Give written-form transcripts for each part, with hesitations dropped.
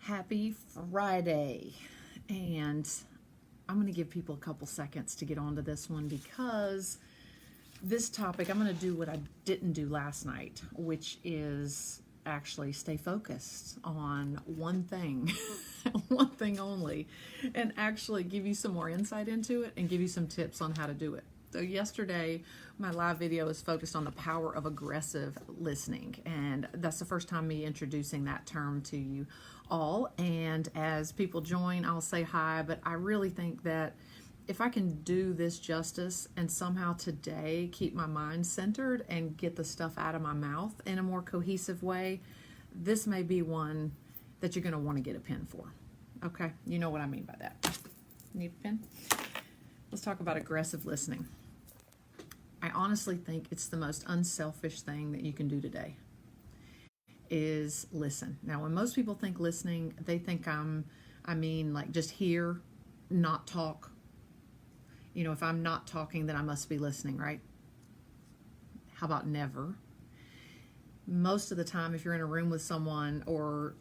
Happy Friday. And I'm going to give people a couple seconds to get onto this one because this topic, I'm going to do what I didn't do last night, which is actually stay focused on one thing, one thing only, and actually give you some more insight into it and give you some tips on how to do it. So yesterday, my live video is focused on the power of aggressive listening, and that's the first time me introducing that term to you all. And as people join, I'll say hi, but I really think that if I can do this justice and somehow today keep my mind centered and get the stuff out of my mouth in a more cohesive way, this may be one that you're going to want to get a pen for. Okay, you know what I mean by that. Need a pen? Let's talk about aggressive listening. I honestly think it's the most unselfish thing that you can do today is listen. Now, when most people think listening, they think I mean like just hear, not talk. You know, if I'm not talking, then I must be listening, right? How about never? Most of the time, if you're in a room with someone, or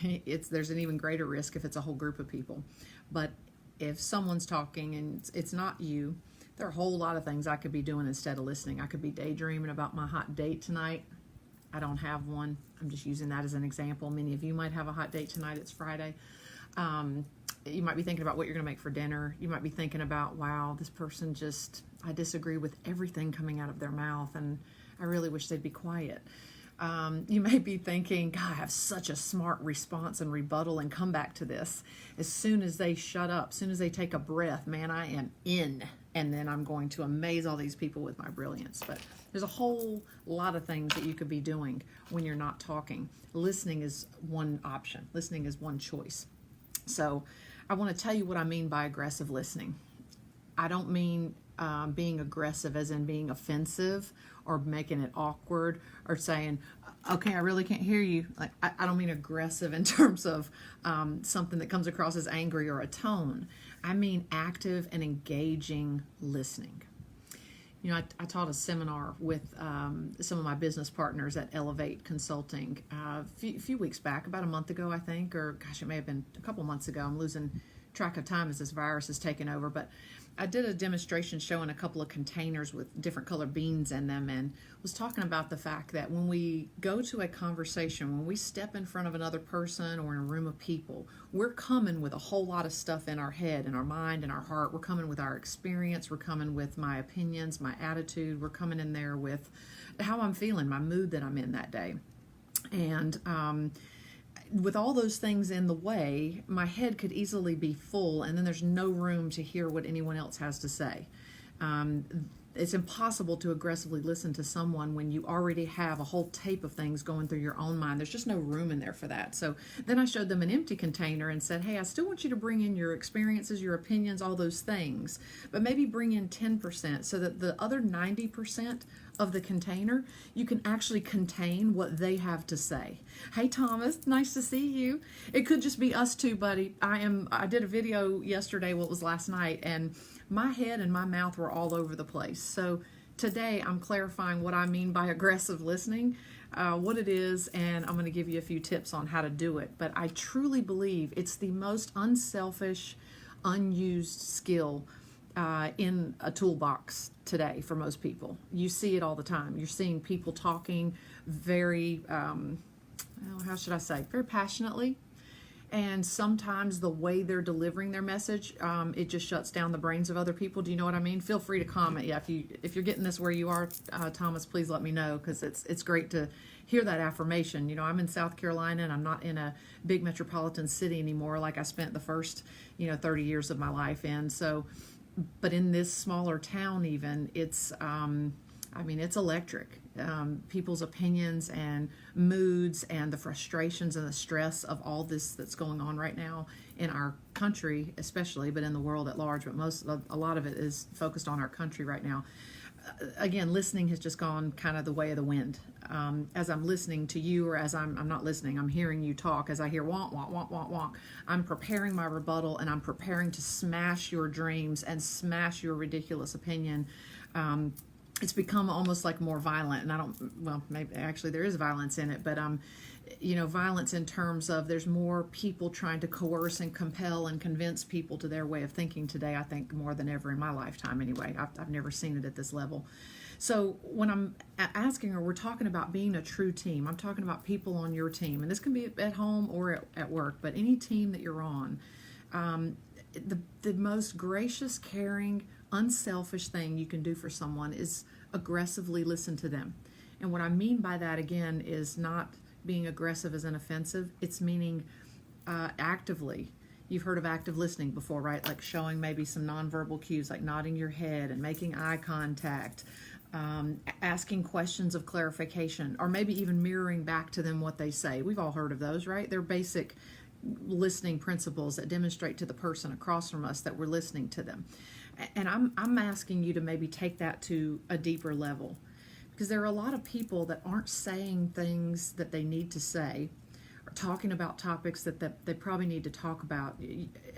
there's an even greater risk if it's a whole group of people. But if someone's talking and it's not you, there are a whole lot of things I could be doing instead of listening. I could be daydreaming about my hot date tonight. I don't have one. I'm just using that as an example. Many of you might have a hot date tonight. It's Friday. You might be thinking about what you're going to make for dinner. You might be thinking about, wow, this person I disagree with everything coming out of their mouth, and I really wish they'd be quiet. You may be thinking, God, I have such a smart response and rebuttal and comeback to this. As soon as they shut up, as soon as they take a breath, man, I am in. And then I'm going to amaze all these people with my brilliance. But there's a whole lot of things that you could be doing when you're not talking. Listening is one option. Listening is one choice. So I want to tell you what I mean by aggressive listening. I don't mean being aggressive as in being offensive or making it awkward or saying, okay, I really can't hear you. Like I don't mean aggressive in terms of something that comes across as angry or a tone. I mean active and engaging listening. You know, I taught a seminar with some of my business partners at Elevate Consulting a few weeks back, about a month ago, I think, or gosh, it may have been a couple months ago. I'm losing track of time as this virus is taking over, but I did a demonstration showing a couple of containers with different colored beans in them and was talking about the fact that when we go to a conversation, when we step in front of another person or in a room of people, we're coming with a whole lot of stuff in our head, in our mind, in our heart. We're coming with our experience. We're coming with my opinions, my attitude. We're coming in there with how I'm feeling, my mood that I'm in that day. And with all those things in the way, my head could easily be full, and then there's no room to hear what anyone else has to say. It's impossible to aggressively listen to someone when you already have a whole tape of things going through your own mind. There's just no room in there for that. So then I showed them an empty container and said, hey, I still want you to bring in your experiences, your opinions, all those things, but maybe bring in 10% so that the other 90% of the container, you can actually contain what they have to say. Hey, Thomas, nice to see you. It could just be us two, buddy. I did a video yesterday, well, it was last night, and my head and my mouth were all over the place. So today I'm clarifying what I mean by aggressive listening, what it is, and I'm going to give you a few tips on how to do it. But I truly believe it's the most unselfish, unused skill in a toolbox today for most people. You see it all the time. You're seeing people talking very, how should I say, very passionately. And sometimes the way they're delivering their message, it just shuts down the brains of other people. Do you know what I mean? Feel free to comment. Yeah, if you're getting this where you are, Thomas, please let me know, because it's great to hear that affirmation. You know, I'm in South Carolina and I'm not in a big metropolitan city anymore like I spent the first 30 years of my life in. So, but in this smaller town, even it's it's electric. People's opinions and moods and the frustrations and the stress of all this that's going on right now in our country, especially, but in the world at large. But a lot of it is focused on our country right now. Again, listening has just gone kind of the way of the wind. As I'm listening to you, or as I'm not listening, I'm hearing you talk. As I hear wonk, wonk, wonk, wonk, wonk, I'm preparing my rebuttal, and I'm preparing to smash your dreams and smash your ridiculous opinion. it's become almost like more violent. And I don't, well, maybe actually there is violence in it, but violence in terms of there's more people trying to coerce and compel and convince people to their way of thinking today, I think more than ever in my lifetime anyway. I've never seen it at this level. So when I'm asking her, we're talking about being a true team. I'm talking about people on your team, and this can be at home or at work, but any team that you're on, the most gracious, caring, unselfish thing you can do for someone is aggressively listen to them. And what I mean by that, again, is not being aggressive as an offensive. It's meaning actively. You've heard of active listening before, right? Like showing maybe some nonverbal cues, like nodding your head and making eye contact, asking questions of clarification, or maybe even mirroring back to them what they say. We've all heard of those, right? They're basic listening principles that demonstrate to the person across from us that we're listening to them. And I'm asking you to maybe take that to a deeper level, because there are a lot of people that aren't saying things that they need to say, or talking about topics that they probably need to talk about.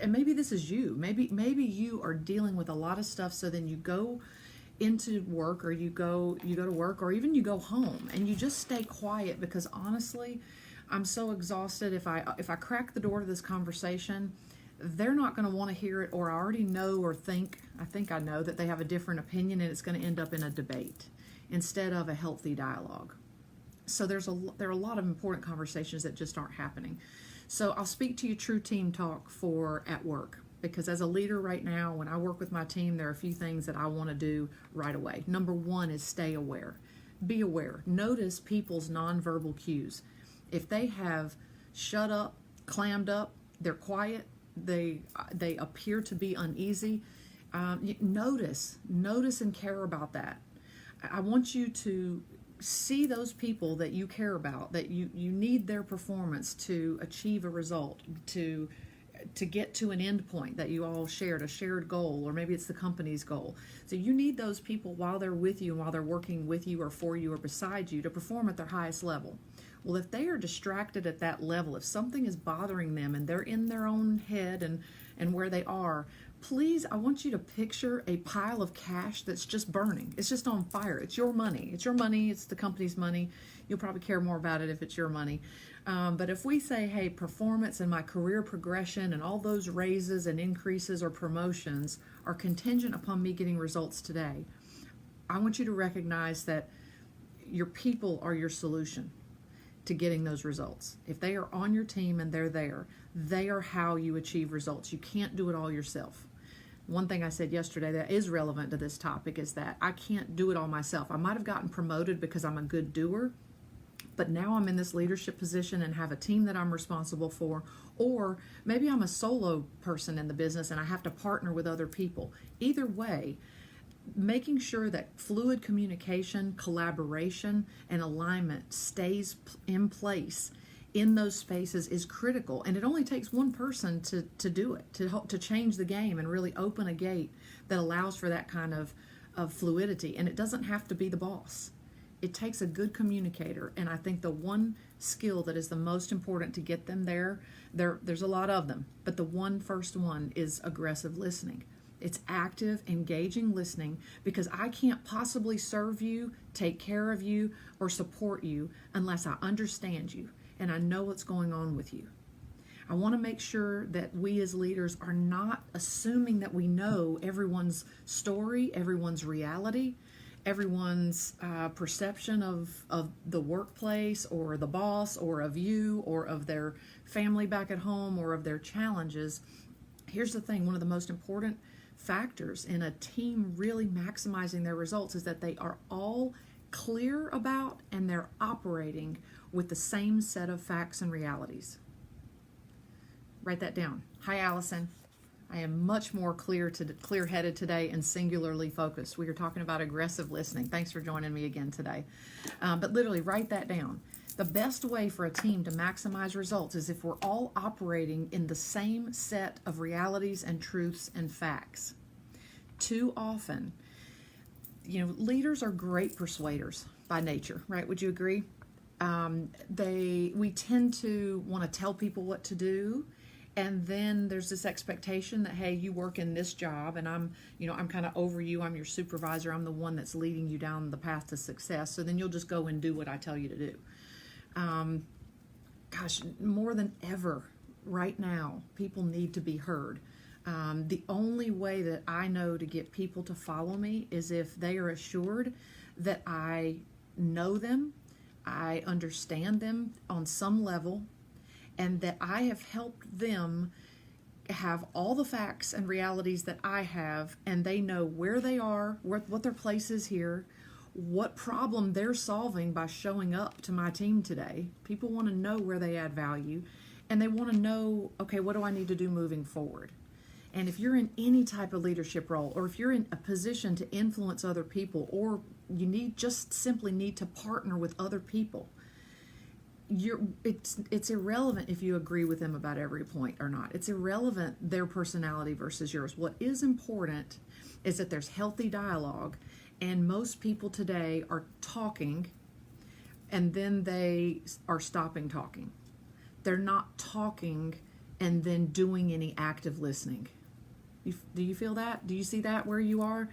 And maybe this is you. Maybe you are dealing with a lot of stuff, so then you go into work, or you go to work, or even you go home and you just stay quiet, because honestly, I'm so exhausted. If I crack the door to this conversation, they're not going to want to hear it, or I already know or I think I know that they have a different opinion, and it's going to end up in a debate instead of a healthy dialogue. So there are a lot of important conversations that just aren't happening. So I'll speak to you true team talk for at work, because as a leader right now, when I work with my team, there are a few things that I want to do right away. Number one is stay aware. Be aware. Notice people's nonverbal cues. If they have shut up, clammed up, they're quiet, they appear to be uneasy, notice and care about that. I want you to see those people that you care about, that you need their performance to achieve a result, to get to an end point that you all shared, a shared goal, or maybe it's the company's goal. So you need those people while they're with you and while they're working with you or for you or beside you to perform at their highest level. Well, if they are distracted at that level, if something is bothering them and they're in their own head and where they are, please, I want you to picture a pile of cash that's just burning. It's just on fire. It's your money. It's your money. It's the company's money. You'll probably care more about it if it's your money. But if we say, hey, performance and my career progression and all those raises and increases or promotions are contingent upon me getting results today, I want you to recognize that your people are your solution to getting those results. If they are on your team and they're there, they are how you achieve results. You can't do it all yourself. One thing I said yesterday that is relevant to this topic is that I can't do it all myself. I might have gotten promoted because I'm a good doer, but now I'm in this leadership position and have a team that I'm responsible for, or maybe I'm a solo person in the business and I have to partner with other people. Either way, making sure that fluid communication, collaboration, and alignment stays in place in those spaces is critical. And it only takes one person to do it, to change the game and really open a gate that allows for that kind of fluidity. And it doesn't have to be the boss. It takes a good communicator. And I think the one skill that is the most important to get them there's a lot of them, but the first one is aggressive listening. It's active, engaging listening, because I can't possibly serve you, take care of you, or support you unless I understand you and I know what's going on with you. I want to make sure that we as leaders are not assuming that we know everyone's story, everyone's reality, everyone's perception of the workplace or the boss or of you or of their family back at home or of their challenges. Here's the thing, one of the most important factors in a team really maximizing their results is that they are all clear about and they're operating with the same set of facts and realities. Write that down. Hi, Allison. I am much more clear-headed today and singularly focused. We are talking about aggressive listening. Thanks for joining me again today. But literally, write that down. The best way for a team to maximize results is if we're all operating in the same set of realities and truths and facts. Too often, leaders are great persuaders by nature, right? Would you agree? We tend to want to tell people what to do, And then there's this expectation that, hey, you work in this job and I'm kind of over you. I'm your supervisor. I'm the one that's leading you down the path to success. So then you'll just go and do what I tell you to do. Gosh, more than ever right now, people need to be heard. The only way that I know to get people to follow me is if they are assured that I know them, I understand them on some level, and that I have helped them have all the facts and realities that I have, and they know where they are, what their place is here, what problem they're solving by showing up to my team today. People want to know where they add value, and they want to know, okay, what do I need to do moving forward? And if you're in any type of leadership role, or if you're in a position to influence other people, or you simply need to partner with other people, it's irrelevant if you agree with them about every point or not. It's irrelevant their personality versus yours. What is important is that there's healthy dialogue, and most people today are talking and then they are stopping talking. They're not talking and then doing any active listening. Do you feel that? Do you see that where you are?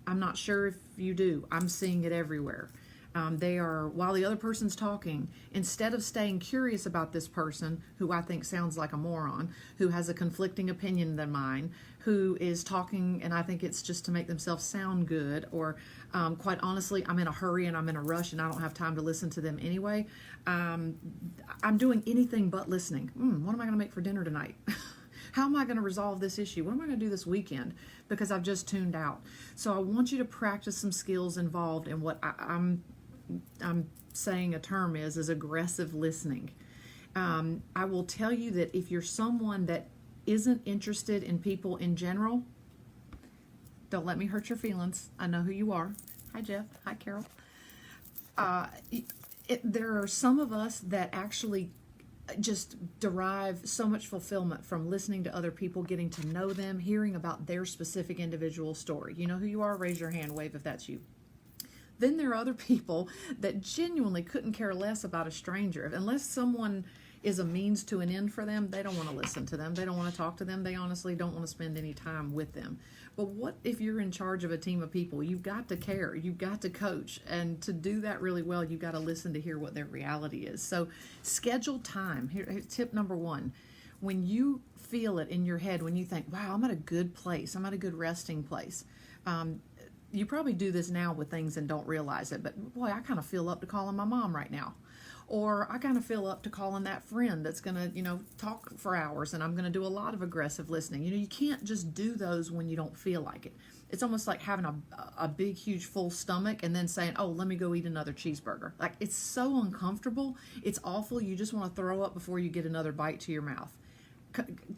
I'm not sure if you do. I'm seeing it everywhere. While the other person's talking, instead of staying curious about this person, who I think sounds like a moron, who has a conflicting opinion than mine, who is talking, and I think it's just to make themselves sound good, or quite honestly, I'm in a hurry and I'm in a rush and I don't have time to listen to them anyway. I'm doing anything but listening. What am I going to make for dinner tonight? How am I going to resolve this issue? What am I going to do this weekend? Because I've just tuned out. So I want you to practice some skills involved in what I'm saying a term is aggressive listening. I will tell you that if you're someone that isn't interested in people in general, don't let me hurt your feelings. I know who you are. Hi, Jeff. Hi, Carol. There are some of us that actually just derive so much fulfillment from listening to other people, getting to know them, hearing about their specific individual story. You know who you are? Raise your hand, wave if that's you. Then there are other people that genuinely couldn't care less about a stranger. Unless someone is a means to an end for them, they don't want to listen to them. They don't want to talk to them. They honestly don't want to spend any time with them. But what if you're in charge of a team of people? You've got to care. You've got to coach. And to do that really well, you've got to listen to hear what their reality is. So schedule time. Here's tip number one. When you feel it in your head, when you think, wow, I'm at a good place, I'm at a good resting place, you probably do this now with things and don't realize it, but boy, I kind of feel up to calling my mom right now. Or I kind of feel up to calling that friend that's going to, talk for hours, and I'm going to do a lot of aggressive listening. You can't just do those when you don't feel like it. It's almost like having a big, huge, full stomach and then saying, oh, let me go eat another cheeseburger. Like, it's so uncomfortable. It's awful. You just want to throw up before you get another bite to your mouth.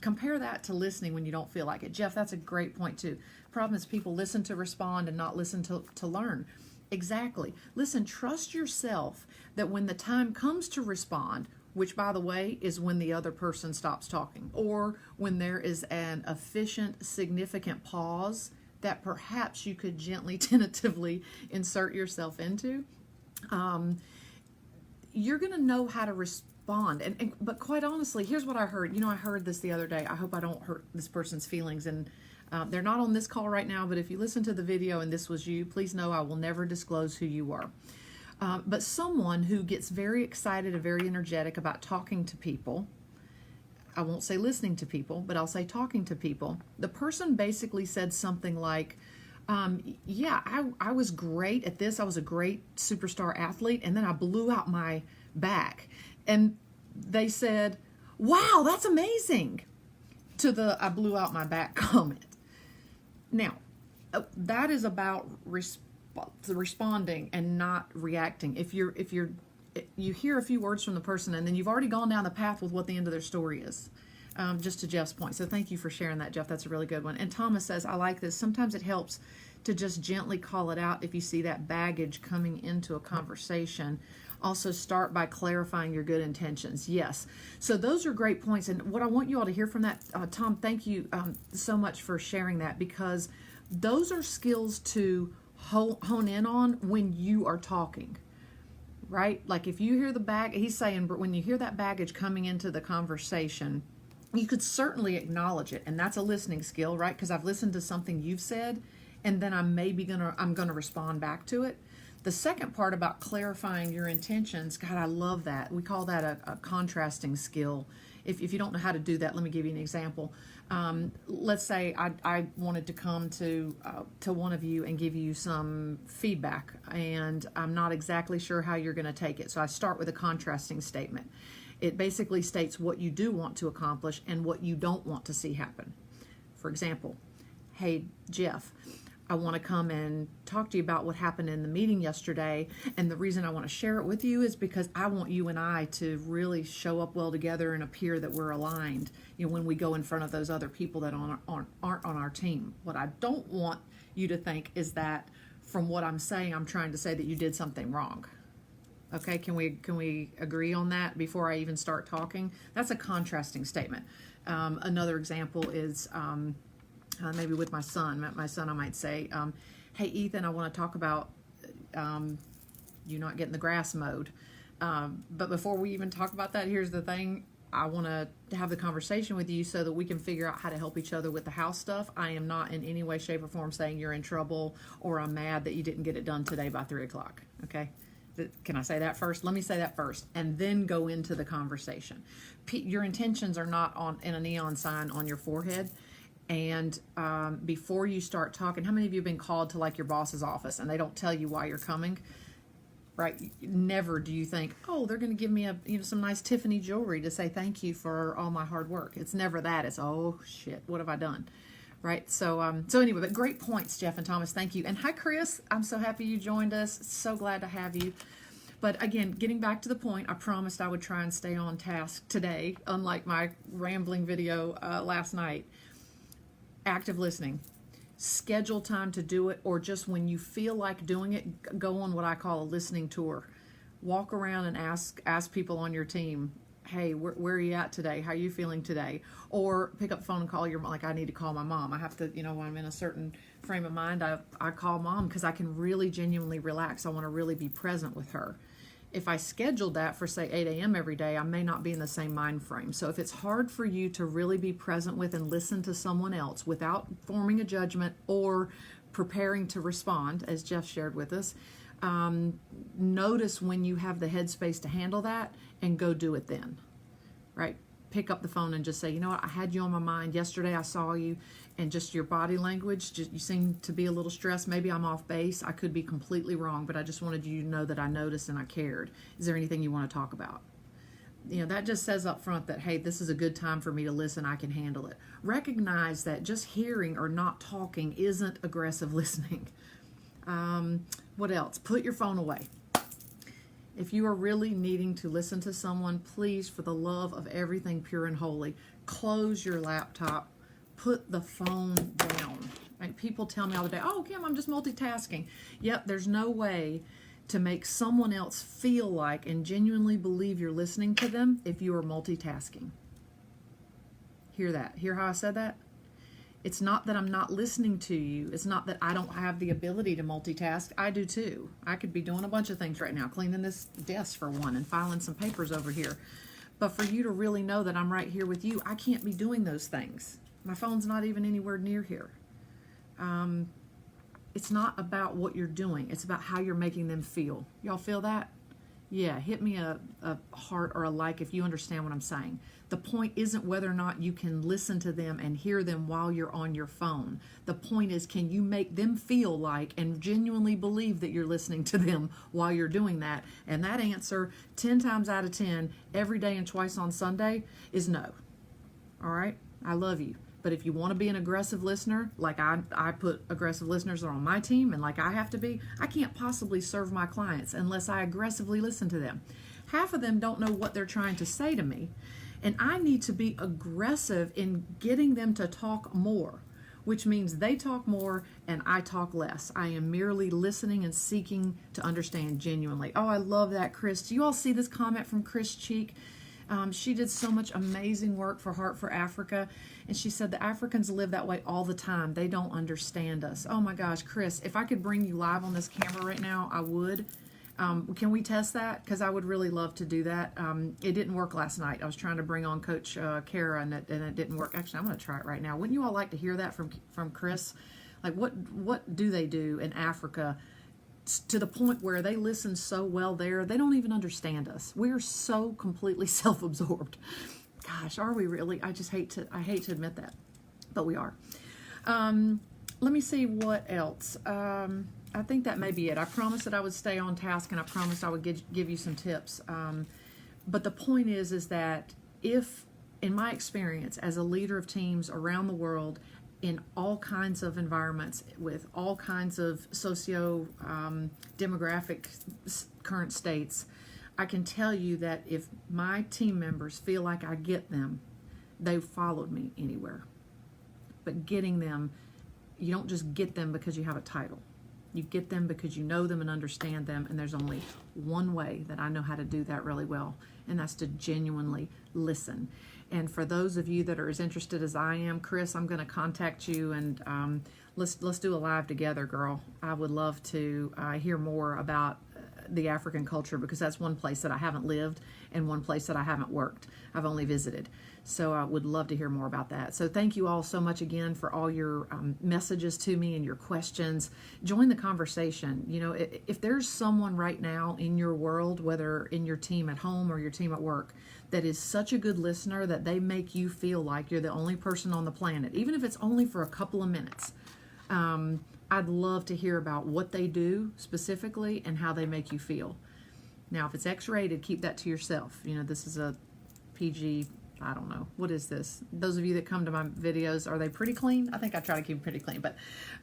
Compare that to listening when you don't feel like it. Jeff, that's a great point too. Problem is people listen to respond and not listen to learn. Exactly. Listen, trust yourself that when the time comes to respond, which by the way is when the other person stops talking, or when there is an efficient, significant pause that perhaps you could gently, tentatively insert yourself into, you're going to know how to respond. But quite honestly, here's what I heard. I heard this the other day. I hope I don't hurt this person's feelings. And they're not on this call right now, but if you listen to the video and this was you, please know I will never disclose who you are. But someone who gets very excited and very energetic about talking to people, I won't say listening to people, but I'll say talking to people. The person basically said something like, I was great at this. I was a great superstar athlete, and then I blew out my back. And they said, wow, that's amazing, to the I blew out my back comment. Now, that is about responding and not reacting. If you hear a few words from the person and then you've already gone down the path with what the end of their story is, just to Jeff's point. So thank you for sharing that, Jeff. That's a really good one. And Thomas says, I like this. Sometimes it helps to just gently call it out if you see that baggage coming into a conversation. Also start by clarifying your good intentions. Yes. So those are great points. And what I want you all to hear from that, Tom, thank you so much for sharing that, because those are skills to hone in on when you are talking, right? Like if you hear he's saying, but when you hear that baggage coming into the conversation, you could certainly acknowledge it, and that's a listening skill, right? Because I've listened to something you've said, and then I'm gonna respond back to it. The second part about clarifying your intentions, God, I love that. We call that a contrasting skill. If you don't know how to do that, let me give you an example. Let's say I wanted to come to one of you and give you some feedback, and I'm not exactly sure how you're going to take it. So I start with a contrasting statement. It basically states what you do want to accomplish and what you don't want to see happen. For example, hey, Jeff, I want to come and talk to you about what happened in the meeting yesterday. And the reason I want to share it with you is because I want you and I to really show up well together and appear that we're aligned, when we go in front of those other people that aren't on our team. What I don't want you to think is that from what I'm saying, I'm trying to say that you did something wrong. Okay, can we agree on that before I even start talking? That's a contrasting statement. Another example is maybe with my son. My son, I might say, hey, Ethan, I want to talk about you not getting the grass mowed. But before we even talk about that, here's the thing. I want to have the conversation with you so that we can figure out how to help each other with the house stuff. I am not in any way, shape, or form saying you're in trouble or I'm mad that you didn't get it done today by 3 o'clock. Okay? Can I say that first? Let me say that first and then go into the conversation. Your intentions are not in a neon sign on your forehead. And before you start talking, how many of you have been called to like your boss's office and they don't tell you why you're coming? Right? Never do you think, oh, they're going to give me some nice Tiffany jewelry to say thank you for all my hard work. It's never that. It's, oh shit, what have I done? Right? So anyway, but great points, Jeff and Thomas. Thank you. And hi, Chris. I'm so happy you joined us. So glad to have you. But again, getting back to the point, I promised I would try and stay on task today, unlike my rambling video last night. Active listening. Schedule time to do it, or just when you feel like doing it, go on what I call a listening tour. Walk around and ask people on your team, hey, where are you at today? How are you feeling today? Or pick up the phone and call like I need to call my mom. I have to, when I'm in a certain frame of mind, I call mom because I can really genuinely relax. I want to really be present with her. If I scheduled that for, say, 8 a.m. every day, I may not be in the same mind frame. So if it's hard for you to really be present with and listen to someone else without forming a judgment or preparing to respond, as Jeff shared with us, notice when you have the headspace to handle that and go do it then, right? Pick up the phone and just say, you know what, I had you on my mind. Yesterday I saw you, and just your body language, you seem to be a little stressed. Maybe I'm off base. I could be completely wrong, but I just wanted you to know that I noticed and I cared. Is there anything you want to talk about? That just says up front that, hey, this is a good time for me to listen. I can handle it. Recognize that just hearing or not talking isn't aggressive listening. What else? Put your phone away. If you are really needing to listen to someone, please, for the love of everything pure and holy, close your laptop. Put the phone down. Right? People tell me all the day, oh, Kim, I'm just multitasking. Yep, there's no way to make someone else feel like and genuinely believe you're listening to them if you are multitasking. Hear that? Hear how I said that? It's not that I'm not listening to you. It's not that I don't have the ability to multitask. I do too. I could be doing a bunch of things right now, cleaning this desk for one and filing some papers over here. But for you to really know that I'm right here with you, I can't be doing those things. My phone's not even anywhere near here. It's not about what you're doing. It's about how you're making them feel. Y'all feel that? Yeah, hit me a heart or a like if you understand what I'm saying. The point isn't whether or not you can listen to them and hear them while you're on your phone. The point is, can you make them feel like and genuinely believe that you're listening to them while you're doing that? And that answer, 10 times out of 10, every day and twice on Sunday, is no. All right? I love you. But if you want to be an aggressive listener, like I put aggressive listeners on my team and like I have to be, I can't possibly serve my clients unless I aggressively listen to them. Half of them don't know what they're trying to say to me, and I need to be aggressive in getting them to talk more, which means they talk more and I talk less. I am merely listening and seeking to understand genuinely. Oh, I love that, Chris. Do you all see this comment from Chris Cheek? She did so much amazing work for Heart for Africa, and she said the Africans live that way all the time. They don't understand us. Oh my gosh, Chris, if I could bring you live on this camera right now, I would. Can we test that? Because I would really love to do that. It didn't work last night. I was trying to bring on Coach Kara, and it didn't work. Actually, I'm going to try it right now. Wouldn't you all like to hear that from Chris? Like, what do they do in Africa to the point where they listen so well there, they don't even understand us. We're so completely self-absorbed. Gosh, are we really? I hate to admit that, but we are. Let me see what else. I think that may be it. I promised that I would stay on task, and I promised I would give you some tips. But the point is that if, in my experience as a leader of teams around the world, in all kinds of environments, with all kinds of demographic current states, I can tell you that if my team members feel like I get them, they've followed me anywhere. But getting them, you don't just get them because you have a title. You get them because you know them and understand them, and there's only one way that I know how to do that really well, and that's to genuinely listen. And for those of you that are as interested as I am, Chris, I'm going to contact you, and let's do a live together, girl. I would love to hear more about the African culture, because that's one place that I haven't lived and one place that I haven't worked. I've only visited. So I would love to hear more about that. So thank you all so much again for all your messages to me and your questions. Join the conversation. You know, if there's someone right now in your world, whether in your team at home or your team at work, that is such a good listener that they make you feel like you're the only person on the planet, even if it's only for a couple of minutes, I'd love to hear about what they do specifically and how they make you feel. Now, if it's X-rated, keep that to yourself. You know, this is a PG, I don't know. What is this? Those of you that come to my videos, are they pretty clean? I think I try to keep them pretty clean. But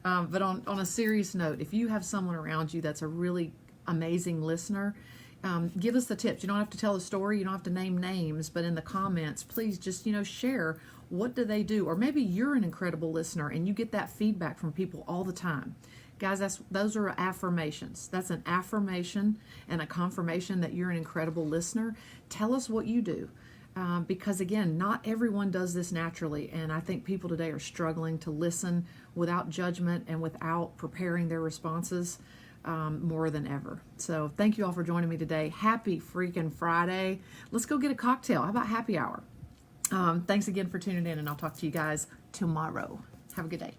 on a serious note, if you have someone around you that's a really amazing listener, give us the tips. You don't have to tell a story. You don't have to name names. But in the comments, please just, share what do they do. Or maybe you're an incredible listener and you get that feedback from people all the time. Guys, those are affirmations. That's an affirmation and a confirmation that you're an incredible listener. Tell us what you do. Because again, not everyone does this naturally, and I think people today are struggling to listen without judgment and without preparing their responses more than ever. So thank you all for joining me today. Happy freaking Friday. Let's go get a cocktail. How about happy hour? Thanks again for tuning in, and I'll talk to you guys tomorrow. Have a good day.